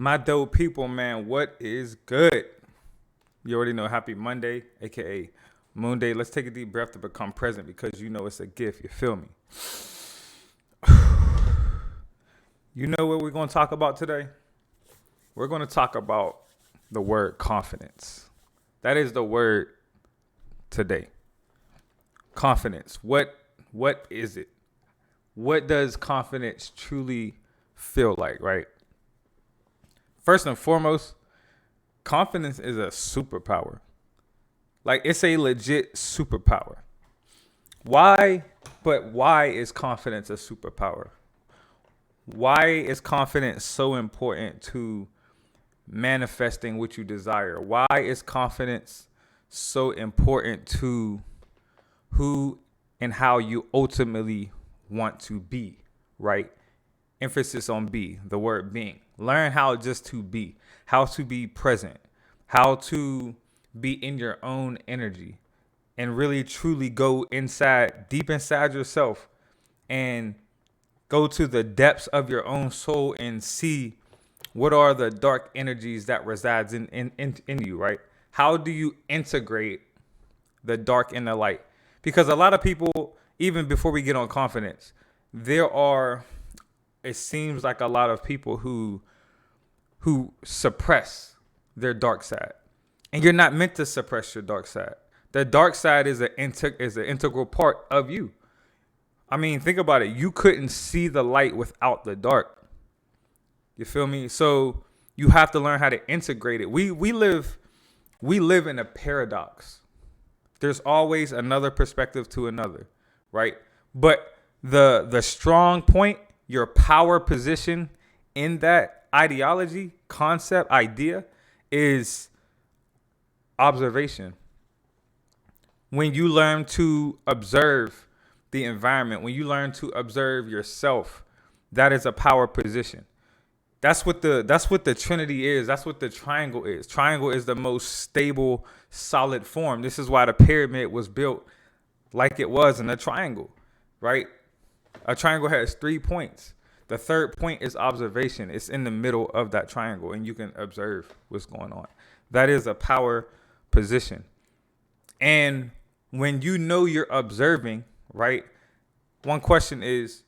My dope people, man, what is good? You already know Happy Monday, aka Moon Day. Let's take a deep breath to become present because you know it's a gift. You feel me? You know what we're going to talk about today? We're going to talk about the word confidence. That is the word today. Confidence. What is it? What does confidence truly feel like, right? First and foremost, confidence is a superpower. Like it's a legit superpower. Why? But why is confidence a superpower? Why is confidence so important to manifesting what you desire? Why is confidence so important to who and how you ultimately want to be, right? Emphasis on be, the word being. Learn how just to be, how to be present, how to be in your own energy and really truly go inside, deep inside yourself and go to the depths of your own soul and see what are the dark energies that resides in you, right? How do you integrate the dark and the light? Because a lot of people, even before we get on confidence, there are, it seems like a lot of people who suppress their dark side. And you're not meant to suppress your dark side. The dark side is an integral part of you. I mean, think about it. You couldn't see the light without the dark. You feel me? So you have to learn how to integrate it. We live in a paradox. There's always another perspective to another, right? But the strong point, your power position in that ideology, concept, idea is observation. When you learn to observe the environment, when you learn to observe yourself, that is a power position. That's what the Trinity is. That's what the triangle is. Triangle is the most stable, solid form. This is why the pyramid was built like it was in a triangle, right? A triangle has 3 points. The third point is observation. It's in the middle of that triangle, and you can observe what's going on. That is a power position. And when you know you're observing, right? One question is,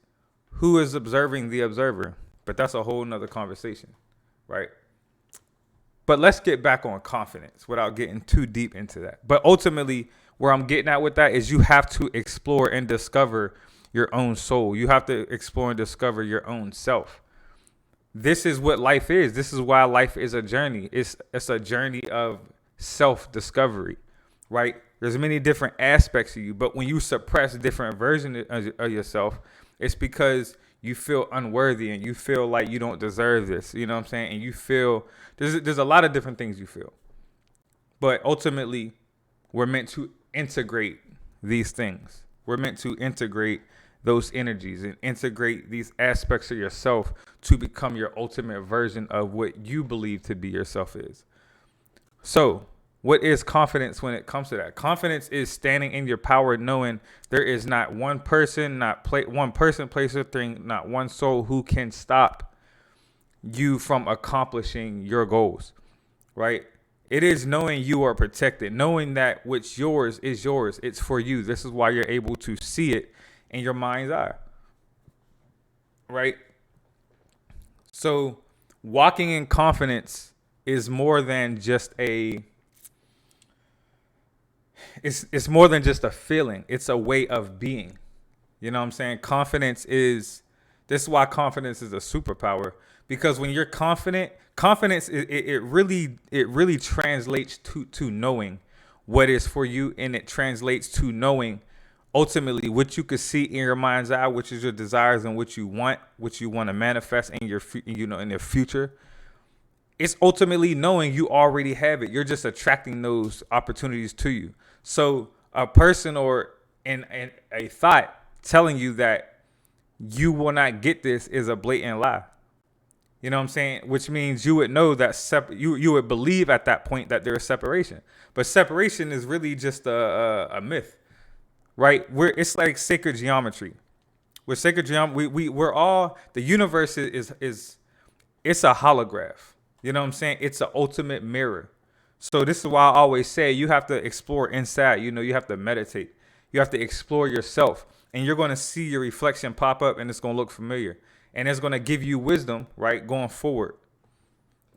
who is observing the observer? But that's a whole nother conversation, right? But let's get back on confidence without getting too deep into that. But ultimately, where I'm getting at with that is you have to explore and discover your own soul. You have to explore and discover your own self. This is what life is. This is why life is a journey. It's a journey of self-discovery, right? There's many different aspects of you, but when you suppress different versions of yourself, it's because you feel unworthy and you feel like you don't deserve this. You know what I'm saying? And you feel there's a lot of different things you feel. But ultimately, we're meant to integrate these things. We're meant to integrate those energies and integrate these aspects of yourself to become your ultimate version of what you believe to be yourself is. So, what is confidence when it comes to that? Confidence is standing in your power, knowing there is not one person, one person, place, or thing, not one soul who can stop you from accomplishing your goals, right? It is knowing you are protected, knowing that what's yours is yours. It's for you. This is why you're able to see it in your mind's eye, right? So walking in confidence is more than just it's more than just a feeling. It's a way of being. You know what I'm saying? This is why confidence is a superpower, because when you're confident, confidence it really translates to knowing what is for you, and it translates to knowing ultimately what you could see in your mind's eye, which is your desires and what you want to manifest in your in your future. It's ultimately knowing you already have it. You're just attracting those opportunities to you. So a person or in a thought telling you that you will not get this is a blatant lie. You know what I'm saying? Which means you would know that you would believe at that point that there is separation. But separation is really just a myth, right? It's like sacred geometry. With sacred geometry, we're all, the universe is it's a holograph. You know what I'm saying? It's an ultimate mirror. So this is why I always say you have to explore inside. You know, you have to meditate. You have to explore yourself. And you're going to see your reflection pop up and it's going to look familiar. And it's going to give you wisdom, right, going forward.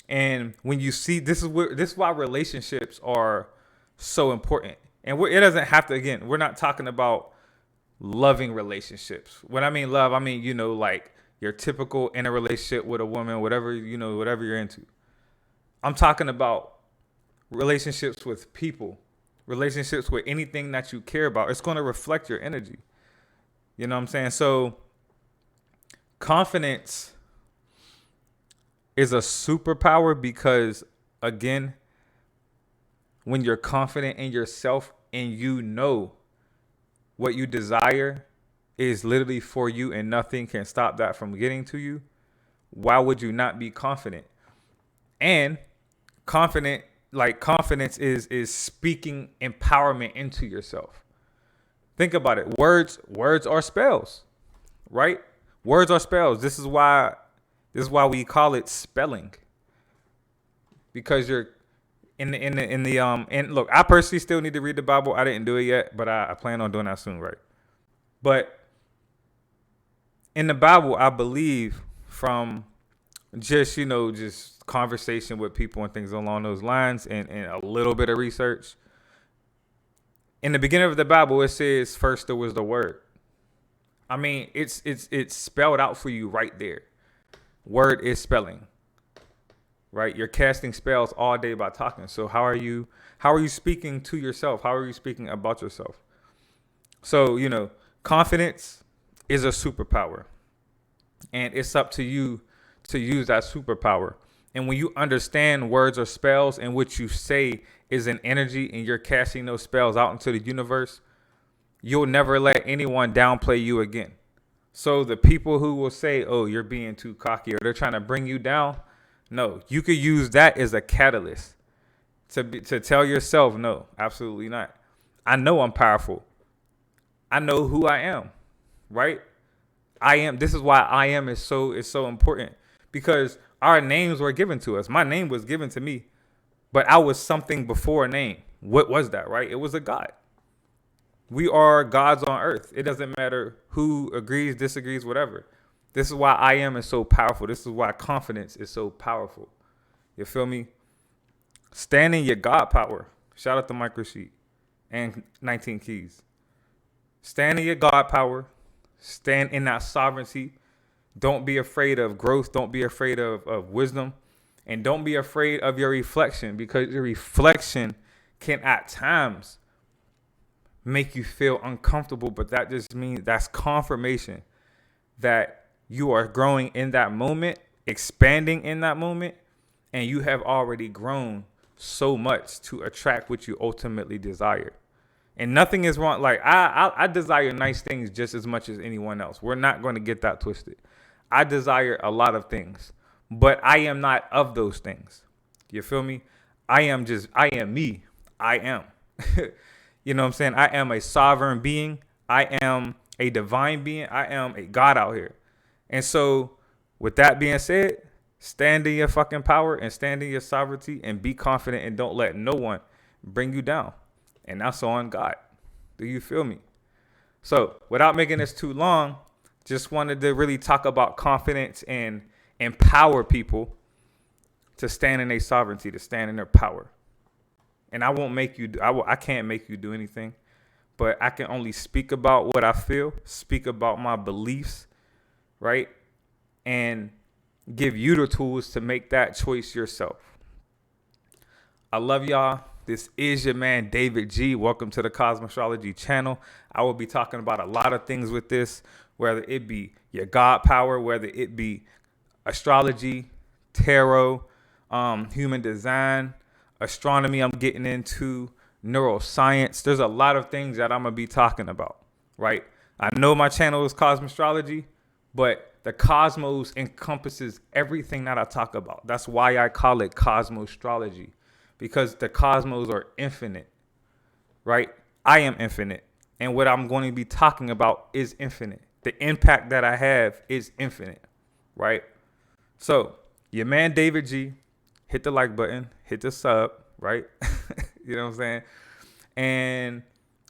And when you see this is why relationships are so important. And it doesn't have to, again, we're not talking about loving relationships. When I mean love, I mean, you know, like your typical in a relationship with a woman, whatever, you know, whatever you're into. I'm talking about relationships with people, relationships with anything that you care about. It's going to reflect your energy. You know what I'm saying? So confidence is a superpower because, again, when you're confident in yourself and you know what you desire is literally for you and nothing can stop that from getting to you, why would you not be confident? And confidence is speaking empowerment into yourself. Think about it. Words are spells, right? Words are spells. This is why we call it spelling. Because you're and look, I personally still need to read the Bible. I didn't do it yet, but I plan on doing that soon, right? But in the Bible, I believe from just conversation with people and things along those lines and a little bit of research. In the beginning of the Bible, it says first there was the word. I mean, it's spelled out for you right there. Word is spelling. Right? You're casting spells all day by talking. So how are you speaking to yourself? How are you speaking about yourself? So, you know, confidence is a superpower. And it's up to you to use that superpower. And when you understand words or spells and what you say is an energy and you're casting those spells out into the universe, you'll never let anyone downplay you again. So the people who will say, oh, you're being too cocky or they're trying to bring you down, no, you could use that as a catalyst to tell yourself, no, absolutely not. I know I'm powerful. I know who I am, right? I am. This is why I am is so important because our names were given to us. My name was given to me, but I was something before a name. What was that, right? It was a God. We are gods on earth. It doesn't matter who agrees, disagrees, whatever. This is why I am is so powerful. This is why confidence is so powerful. You feel me? Stand in your God power. Shout out to Microsheet and 19 Keys. Stand in your God power. Stand in that sovereignty. Don't be afraid of growth. Don't be afraid of wisdom. And don't be afraid of your reflection because your reflection can at times make you feel uncomfortable. But that just means that's confirmation that you are growing in that moment, expanding in that moment, and you have already grown so much to attract what you ultimately desire. And nothing is wrong. Like I desire nice things just as much as anyone else. We're not going to get that twisted. I desire a lot of things, but I am not of those things. You feel me? I am me. I am. You know what I'm saying? I am a sovereign being. I am a divine being. I am a God out here. And so with that being said, stand in your fucking power and stand in your sovereignty and be confident and don't let no one bring you down. And that's on God. Do you feel me? So without making this too long, just wanted to really talk about confidence and empower people to stand in their sovereignty, to stand in their power. And I won't make you, I can't make you do anything, but I can only speak about what I feel, speak about my beliefs, right? And give you the tools to make that choice yourself. I love y'all. This is your man, David G. Welcome to the Cosmostrology channel. I will be talking about a lot of things with this, whether it be your God power, whether it be astrology, tarot, human design, astronomy I'm getting into, neuroscience. There's a lot of things that I'm going to be talking about, right? I know my channel is Cosmostrology, but the cosmos encompasses everything that I talk about. That's why I call it Cosmostrology, because the cosmos are infinite, right? I am infinite. And what I'm going to be talking about is infinite. The impact that I have is infinite, right? So, your man, David G. hit the like button, hit the sub, right? You know what I'm saying? And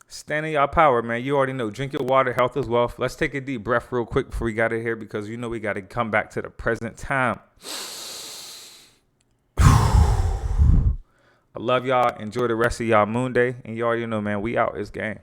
stand in your power, man. You already know. Drink your water. Health is wealth. Let's take a deep breath real quick before we got it here, because you know we got to come back to the present time. I love y'all. Enjoy the rest of y'all moon day. And you already know, man, we out. It's game.